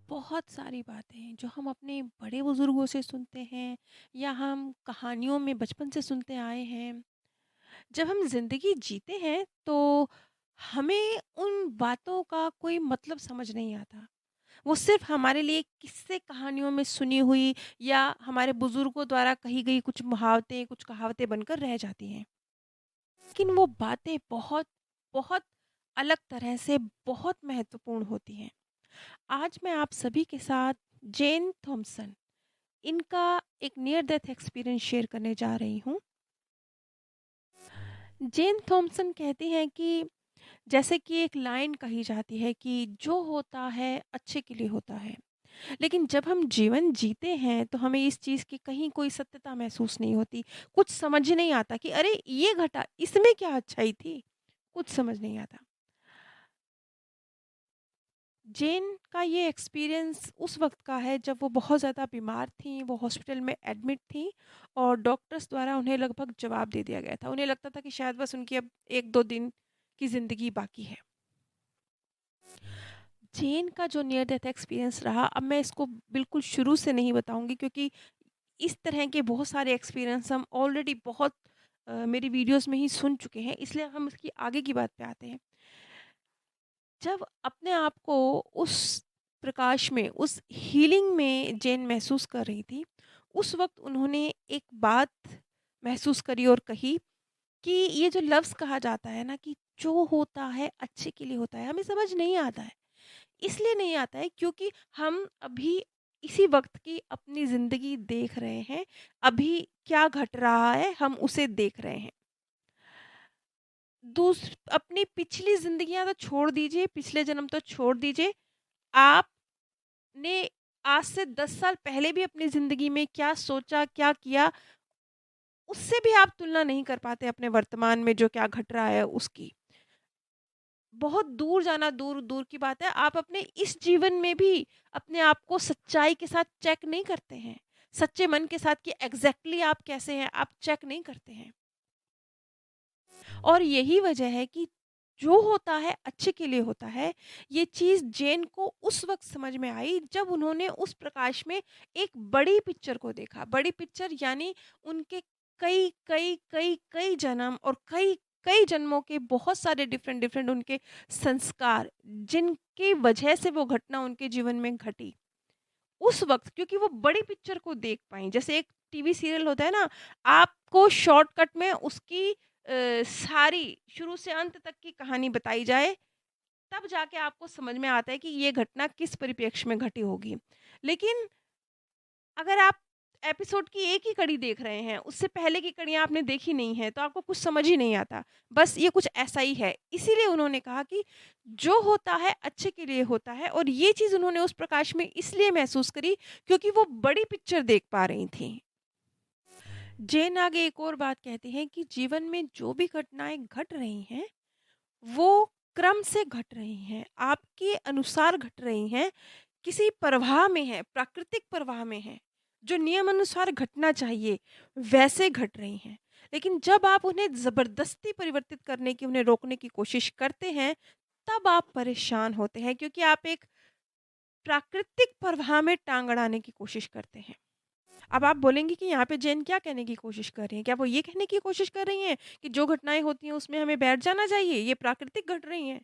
बहुत सारी बातें हैं जो हम अपने बड़े बुजुर्गों से सुनते हैं या हम कहानियों में बचपन से सुनते आए हैं। जब हम जिंदगी जीते हैं तो हमें उन बातों का कोई मतलब समझ नहीं आता। वो सिर्फ हमारे लिए किस्से कहानियों में सुनी हुई या हमारे बुजुर्गों द्वारा कही गई कुछ मुहावतें कुछ कहावतें बनकर रह जाती हैं। लेकिन वो बातें बहुत बहुत अलग तरह से बहुत महत्वपूर्ण होती हैं। आज मैं आप सभी के साथ जेन थॉमसन इनका एक नियर डेथ एक्सपीरियंस शेयर करने जा रही हूँ। जेन थॉमसन कहती हैं कि जैसे कि एक लाइन कही जाती है कि जो होता है अच्छे के लिए होता है। लेकिन जब हम जीवन जीते हैं तो हमें इस चीज़ की कहीं कोई सत्यता महसूस नहीं होती। कुछ समझ नहीं आता कि अरे ये घटा इसमें क्या अच्छाई थी, कुछ समझ नहीं आता। जेन का ये एक्सपीरियंस उस वक़्त का है जब वो बहुत ज़्यादा बीमार थीं, वो हॉस्पिटल में एडमिट थीं और डॉक्टर्स द्वारा उन्हें लगभग जवाब दे दिया गया था। उन्हें लगता था कि शायद बस उनकी अब 1-2 दिन की ज़िंदगी बाकी है। जेन का जो नियर डेथ एक्सपीरियंस रहा, अब मैं इसको बिल्कुल शुरू से नहीं बताऊँगी क्योंकि इस तरह के बहुत सारे एक्सपीरियंस हम ऑलरेडी बहुत मेरी वीडियोज़ में ही सुन चुके हैं, इसलिए हम इसकी आगे की बात पे आते हैं। जब अपने आप को उस प्रकाश में, उस हीलिंग में जेन महसूस कर रही थी, उस वक़्त उन्होंने एक बात महसूस करी और कही कि ये जो लफ्ज़ कहा जाता है ना कि जो होता है अच्छे के लिए होता है, हमें समझ नहीं आता है। इसलिए नहीं आता है क्योंकि हम अभी इसी वक़्त की अपनी ज़िंदगी देख रहे हैं। अभी क्या घट रहा है, हम उसे देख रहे हैं। अपनी पिछली ज़िंदगियाँ तो छोड़ दीजिए, पिछले जन्म तो छोड़ दीजिए। आपने आज से 10 साल पहले भी अपनी ज़िंदगी में क्या सोचा, क्या किया, उससे भी आप तुलना नहीं कर पाते अपने वर्तमान में जो क्या घट रहा है उसकी। बहुत दूर जाना दूर दूर की बात है। आप अपने इस जीवन में भी अपने आप को सच्चाई के साथ चेक नहीं करते हैं। सच्चे मन के साथ कि एग्ज़ैक्टली आप कैसे हैं, आप चेक नहीं करते हैं। और यही वजह है कि जो होता है अच्छे के लिए होता है। ये चीज़ जेन को उस वक़्त समझ में आई जब उन्होंने उस प्रकाश में एक बड़ी पिक्चर को देखा। बड़ी पिक्चर यानी उनके कई, कई, कई, कई जन्म और कई, कई जन्मों के बहुत सारे डिफरेंट, डिफरेंट उनके संस्कार जिनकी वजह से वो घटना उनके जीवन में घटी। उस वक़्त क्योंकि वो बड़ी पिक्चर को देख पाईं। जैसे एक टीवी सीरियल होता है ना, आपको शॉर्टकट में उसकी सारी शुरू से अंत तक की कहानी बताई जाए, तब जाके आपको समझ में आता है कि ये घटना किस परिप्रेक्ष्य में घटी होगी। लेकिन अगर आप एपिसोड की एक ही कड़ी देख रहे हैं, उससे पहले की कड़ियाँ आपने देखी नहीं है, तो आपको कुछ समझ ही नहीं आता। बस ये कुछ ऐसा ही है। इसीलिए उन्होंने कहा कि जो होता है अच्छे के लिए होता है और ये चीज़ उन्होंने उस प्रकाश में इसलिए महसूस करी क्योंकि वो बड़ी पिक्चर देख पा रही थीं। जेन आगे एक और बात कहती हैं कि जीवन में जो भी घटनाएँ घट रही हैं, वो क्रम से घट रही हैं, आपके अनुसार घट रही हैं, किसी प्रवाह में है, प्राकृतिक प्रवाह में है, जो नियम अनुसार घटना चाहिए, वैसे घट रही हैं। लेकिन जब आप उन्हें ज़बरदस्ती परिवर्तित करने की, उन्हें रोकने की कोशिश करते हैं, तब आप परेशान होते हैं क्योंकि आप एक प्राकृतिक प्रवाह में टांग अड़ाने की कोशिश करते हैं। अब आप बोलेंगे कि यहाँ पे जेन क्या कहने की कोशिश कर रही हैं? क्या वो ये कहने की कोशिश कर रही हैं कि जो घटनाएँ होती हैं उसमें हमें बैठ जाना चाहिए, ये प्राकृतिक घट रही हैं?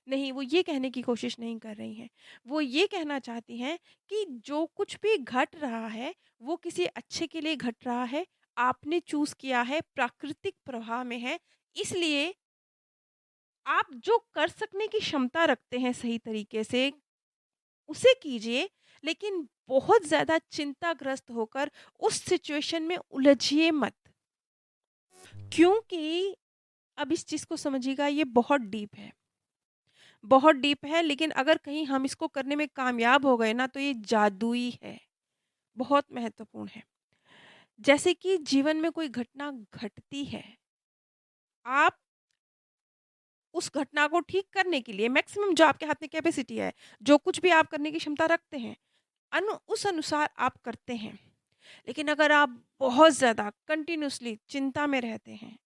नहीं, वो ये कहने की कोशिश नहीं कर रही हैं। वो ये कहना चाहती हैं कि जो कुछ भी घट रहा है, वो किसी अच्छे के लिए घट रहा है। आपने चूज़ किया है, प्राकृतिक प्रवाह में है, इसलिए आप जो कर सकने की क्षमता रखते हैं सही तरीके से, उसे कीजिए, लेकिन बहुत ज़्यादा चिंताग्रस्त होकर उस सिचुएशन में उलझिए मत। क्योंकि अब इस चीज़ को समझिएगा, ये बहुत डीप है। बहुत डीप है, लेकिन अगर कहीं हम इसको करने में कामयाब हो गए ना तो ये जादुई है, बहुत महत्वपूर्ण है। जैसे कि जीवन में कोई घटना घटती है, आप उस घटना को ठीक करने के लिए मैक्सिमम जो आपके हाथ में कैपेसिटी है, जो कुछ भी आप करने की क्षमता रखते हैं, उस अनुसार आप करते हैं। लेकिन अगर आप बहुत ज़्यादा कंटिन्यूअसली चिंता में रहते हैं,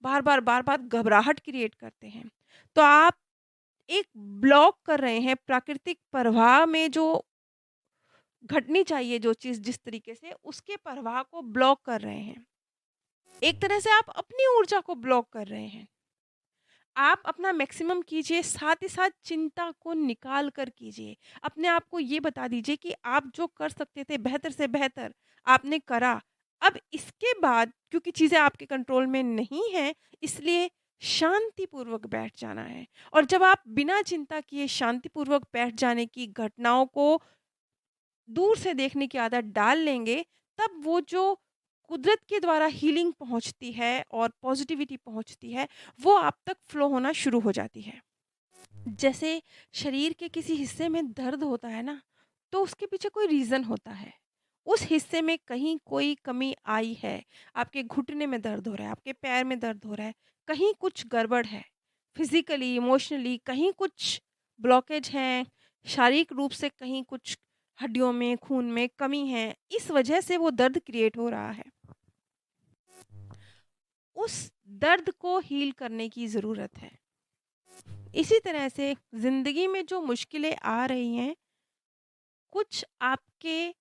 बार-बार, बार-बार घबराहट क्रिएट करते हैं, तो आप एक ब्लॉक कर रहे हैं प्राकृतिक प्रवाह में जो घटनी चाहिए जो चीज़ जिस तरीके से, उसके प्रवाह को ब्लॉक कर रहे हैं। एक तरह से आप अपनी ऊर्जा को ब्लॉक कर रहे हैं। आप अपना मैक्सिमम कीजिए, साथ ही साथ चिंता को निकाल कर कीजिए। अपने आप को ये बता दीजिए कि आप जो कर सकते थे बेहतर से बेहतर, आपने करा। अब इसके बाद क्योंकि चीज़ें आपके कंट्रोल में नहीं हैं, इसलिए शांतिपूर्वक बैठ जाना है। और जब आप बिना चिंता किए शांतिपूर्वक बैठ जाने की घटनाओं को दूर से देखने की आदत डाल लेंगे, तब वो जो कुदरत के द्वारा हीलिंग पहुँचती है और पॉज़िटिविटी पहुँचती है, वो आप तक फ़्लो होना शुरू हो जाती है। जैसे शरीर के किसी हिस्से में दर्द होता है ना, तो उसके पीछे कोई रीज़न होता है। उस हिस्से में कहीं कोई कमी आई है, आपके घुटने में दर्द हो रहा है, आपके पैर में दर्द हो रहा है, कहीं कुछ गड़बड़ है। फिज़िकली, इमोशनली कहीं कुछ ब्लॉकेज है, शारीरिक रूप से कहीं कुछ हड्डियों में, खून में कमी है, इस वजह से वो दर्द क्रिएट हो रहा है। उस दर्द को हील करने की ज़रूरत है। इसी तरह से ज़िंदगी में जो मुश्किलें आ रही हैं, कुछ आपके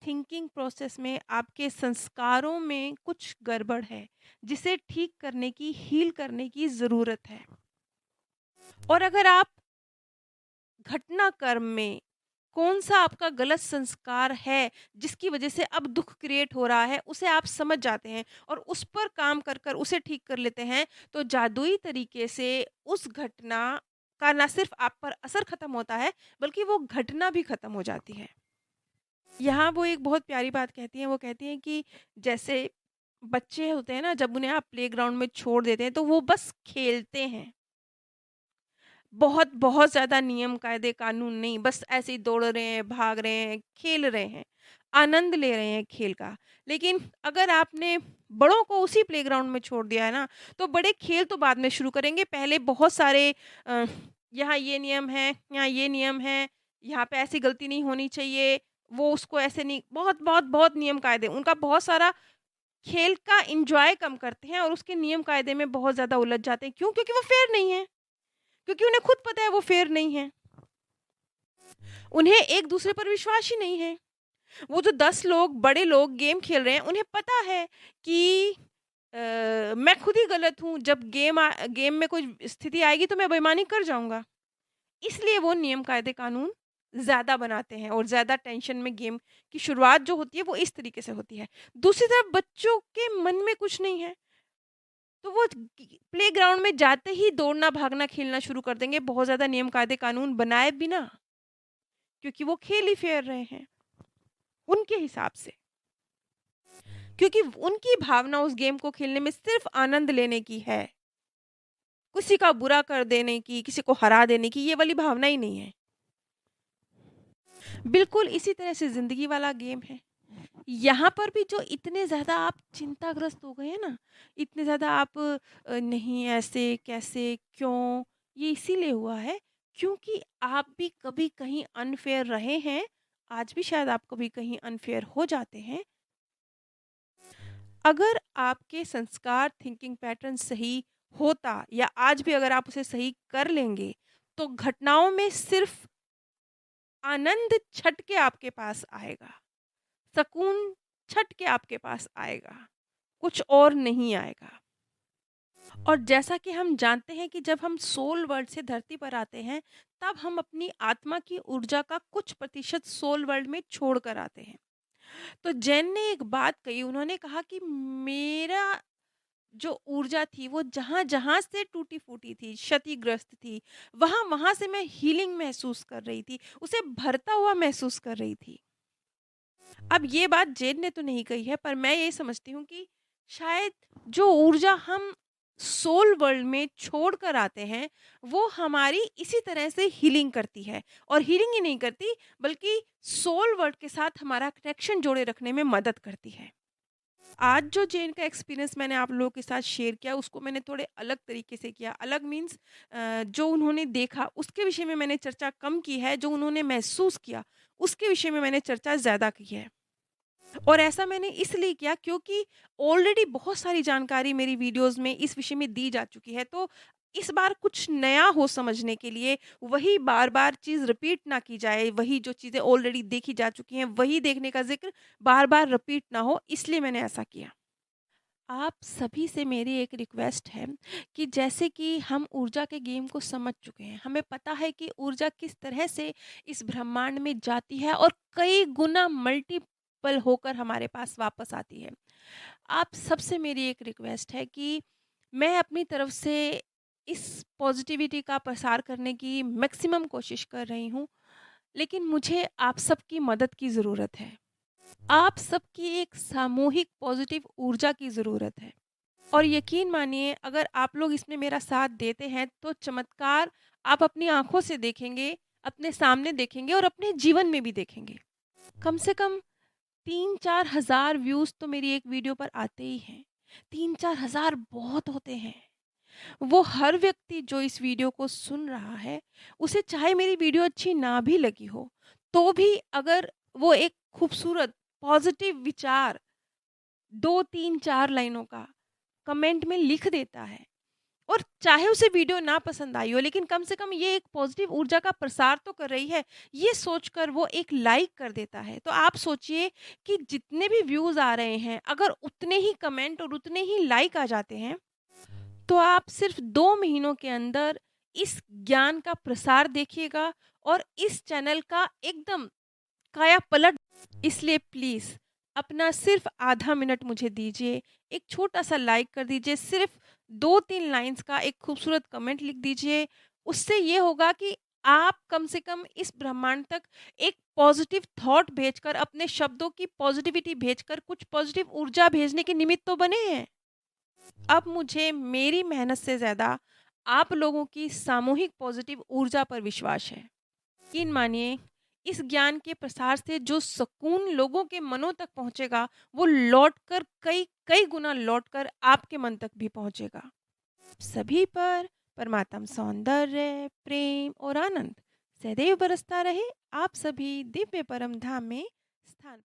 थिंकिंग प्रोसेस में, आपके संस्कारों में कुछ गड़बड़ है, जिसे ठीक करने की, हील करने की ज़रूरत है। और अगर आप घटनाक्रम में कौन-सा आपका गलत संस्कार है, जिसकी वजह से अब दुःख क्रिएट हो रहा है, उसे आप समझ जाते हैं और उस पर काम कर कर उसे ठीक कर लेते हैं, तो जादुई तरीके से उस घटना का ना सिर्फ़ आप पर असर खत्म होता है, बल्कि वो घटना भी खत्म हो जाती है। यहाँ वो एक बहुत प्यारी बात कहती हैं, वो कहती हैं कि जैसे बच्चे होते हैं ना, जब उन्हें आप प्लेग्राउंड में छोड़ देते हैं, तो वो बस खेलते हैं। बहुत ज़्यादा नियम, कायदे, कानून नहीं, बस ऐसे ही दौड़ रहे हैं, भाग रहे हैं, खेल रहे हैं, आनंद ले रहे हैं खेल का। लेकिन अगर आपने बड़ों को उसी प्लेग्राउंड में छोड़ दिया है ना, तो बड़े खेल तो बाद में शुरू करेंगे। पहले बहुत सारे यहाँ ये नियम है, यहाँ ये नियम है, यहाँ पे ऐसी गलती नहीं होनी चाहिए, वो उसको ऐसे नहीं, बहुत नियम कायदे, उनका बहुत सारा खेल का एन्जॉय कम करते हैं और उसके नियम कायदे में बहुत ज़्यादा उलझ जाते हैं। क्यों? क्योंकि वो फेयर नहीं है। क्योंकि उन्हें खुद पता है वो फेयर नहीं है। उन्हें एक-दूसरे पर विश्वास ही नहीं है। वो जो 10 लोग, बड़े लोग गेम खेल रहे हैं, उन्हें पता है कि मैं खुद ही गलत हूँ, जब गेम में कोई स्थिति आएगी तो मैं बेईमानी कर जाऊँगा। इसलिए वो नियम, कायदे, कानून ज़्यादा बनाते हैं और ज़्यादा टेंशन में गेम की शुरुआत जो होती है, वो इस तरीके से होती है। दूसरी तरफ बच्चों के मन में कुछ नहीं है, तो वो प्लेग्राउंड में जाते ही दौड़ना, भागना, खेलना शुरू कर देंगे, बहुत ज़्यादा नियम, कायदे, कानून बनाए बिना, क्योंकि वो खेल ही फेर रहे हैं, उनके हिसाब से। क्योंकि उनकी भावना उस गेम को खेलने में सिर्फ़ आनंद लेने की है, किसी का बुरा कर देने की, किसी को हरा देने की, ये वाली भावना ही नहीं है। बिल्कुल इसी तरह से ज़िंदगी वाला गेम है। यहाँ पर भी जो इतने ज़्यादा आप चिंताग्रस्त हो गए हैं ना, इतने ज़्यादा आप नहीं ऐसे, कैसे, क्यों? ये इसीलिए हुआ है क्योंकि आप भी कभी कहीं अनफ़ेयर रहे हैं, आज भी शायद आप कभी कहीं अनफ़ेयर हो जाते हैं। अगर आपके संस्कार, थिंकिंग पैटर्न सही होता या आज भी अगर आप उसे सही कर लेंगे, तो घटनाओं में सिर्फ़ आनंद छट के आपके पास आएगा। सकून छट के आपके पास आएगा, कुछ और नहीं आएगा। और जैसा कि हम जानते हैं कि जब हम सोल वर्ल्ड से धरती पर आते हैं, तब हम अपनी आत्मा की ऊर्जा का कुछ प्रतिशत सोल वर्ल्ड में छोड़ कर आते हैं। तो जैन ने एक बात कही, उन्होंने कहा कि मेरा जो ऊर्जा थी वो जहाँ-जहाँ से टूटी-फूटी थी, क्षतिग्रस्त थी, वहाँ-वहाँ से मैं हीलिंग महसूस कर रही थी, उसे भरता हुआ महसूस कर रही थी। अब ये बात जैन ने तो नहीं कही है, पर मैं ये समझती हूँ कि शायद जो ऊर्जा हम सोल वर्ल्ड में छोड़ कर आते हैं, वो हमारी इसी तरह से हीलिंग करती है और हीलिंग ही नहीं करती, बल्कि सोल वर्ल्ड के साथ हमारा कनेक्शन जोड़े रखने में मदद करती है। आज जो जैन का एक्सपीरियंस मैंने आप लोगों के साथ शेयर किया, उसको मैंने थोड़े अलग तरीके से किया। अलग मीन्स जो उन्होंने देखा, उसके विषय में मैंने चर्चा कम की है, जो उन्होंने महसूस किया, उसके विषय में मैंने चर्चा ज़्यादा की है। और ऐसा मैंने इसलिए किया क्योंकि ऑलरेडी बहुत सारी जानकारी मेरी वीडियोज़ में इस विषय में दी जा चुकी है। तो इस बार कुछ नया हो समझने के लिए, वही बार-बार चीज़ रिपीट ना की जाए, वही जो चीज़ें ऑलरेडी देखी जा चुकी हैं, वही देखने का ज़िक्र बार-बार रिपीट ना हो, इसलिए मैंने ऐसा किया। आप सभी से मेरी एक रिक्वेस्ट है कि जैसे कि हम ऊर्जा के गेम को समझ चुके हैं, हमें पता है कि ऊर्जा किस तरह से इस ब्रह्मांड में जाती है और कई गुना मल्टीपल होकर हमारे पास वापस आती है। आप सबसे मेरी एक रिक्वेस्ट है कि मैं अपनी तरफ से इस पॉजिटिविटी का प्रसार करने की मैक्सिमम कोशिश कर रही हूँ, लेकिन मुझे आप सबकी मदद की ज़रूरत है। आप सबकी एक सामूहिक पॉजिटिव ऊर्जा की ज़रूरत है। और यकीन मानिए, अगर आप लोग इसमें मेरा साथ देते हैं तो चमत्कार आप अपनी आँखों से देखेंगे, अपने सामने देखेंगे और अपने जीवन में भी देखेंगे। कम से कम 3-4 हज़ार व्यूज़ तो मेरी एक वीडियो पर आते ही हैं। 3-4 हज़ार बहुत होते हैं। वो हर व्यक्ति जो इस वीडियो को सुन रहा है, उसे चाहे मेरी वीडियो अच्छी ना भी लगी हो, तो भी अगर वो एक खूबसूरत पॉज़िटिव विचार 2, 3, 4 लाइनों का कमेंट में लिख देता है, और चाहे उसे वीडियो ना पसंद आई हो, लेकिन कम से कम ये एक पॉजिटिव ऊर्जा का प्रसार तो कर रही है, ये सोचकर वो एक लाइक कर देता है। तो आप सोचिए कि जितने भी व्यूज़ आ रहे हैं, अगर उतने ही कमेंट और उतने ही लाइक आ जाते हैं, तो आप सिर्फ़ 2 महीनों के अंदर इस ज्ञान का प्रसार देखिएगा और इस चैनल का एकदम काया-पलट। इसलिए प्लीज़ अपना सिर्फ़ आधा मिनट मुझे दीजिए, एक छोटा-सा लाइक कर दीजिए, सिर्फ़ 2-3 लाइन्स का एक खूबसूरत कमेंट लिख दीजिए। उससे ये होगा कि आप कम से कम इस ब्रह्मांड तक एक पॉज़िटिव थॉट भेजकर, अपने शब्दों की पॉज़िटिविटी भेजकर, कुछ पॉज़िटिव ऊर्जा भेजने के निमित्त तो बने हैं। अब मुझे मेरी मेहनत से ज़्यादा आप लोगों की सामूहिक पॉज़िटिव ऊर्जा पर विश्वास है। यकीन मानिए, इस ज्ञान के प्रसार से जो सुकून लोगों के मनों तक पहुँचेगा, वो लौटकर कई कई गुना लौटकर आपके मन तक भी पहुँचेगा। सभी पर परमात्म सौंदर्य, प्रेम और आनंद सदैव बरसता रहे। आप सभी दिव्य परम धाम में स्थान